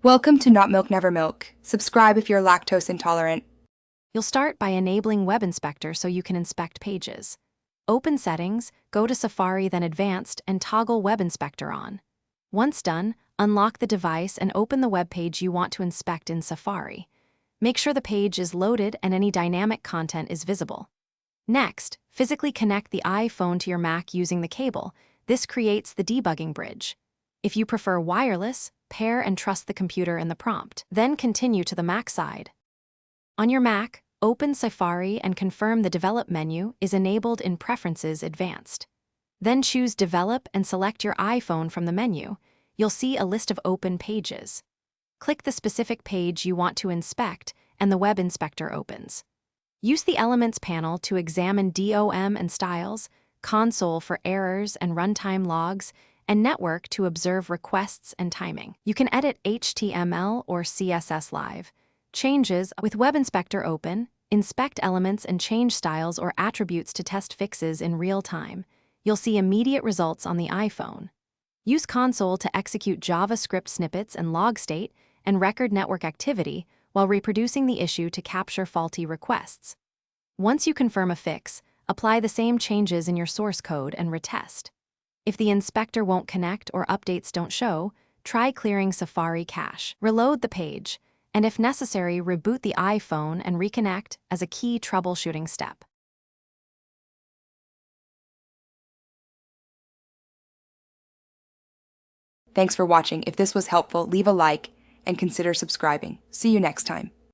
Welcome to Not Milk Never Milk. Subscribe if you're lactose intolerant. You'll start by enabling Web Inspector so you can inspect pages. Open Settings, go to Safari, then Advanced, and toggle Web Inspector on. Once done, unlock the device and open the web page you want to inspect in Safari. Make sure the page is loaded and any dynamic content is visible. Next, physically connect the iPhone to your Mac using the cable. This creates the debugging bridge. If you prefer wireless, pair and trust the computer in the prompt. Then continue to the Mac side. On your Mac, open Safari and confirm the Develop menu is enabled in Preferences Advanced. Then choose Develop and select your iPhone from the menu. You'll see a list of open pages. Click the specific page you want to inspect and the Web Inspector opens. Use the Elements panel to examine DOM and styles, Console for errors and runtime logs, and Network to observe requests and timing. You can edit HTML or CSS live. Changes with Web Inspector open, inspect elements and change styles or attributes to test fixes in real time. You'll see immediate results on the iPhone. Use Console to execute JavaScript snippets and log state and record network activity while reproducing the issue to capture faulty requests. Once you confirm a fix, apply the same changes in your source code and retest. If the inspector won't connect or updates don't show, try clearing Safari cache. Reload the page, and if necessary, reboot the iPhone and reconnect as a key troubleshooting step. Thanks for watching. If this was helpful, leave a like and consider subscribing. See you next time.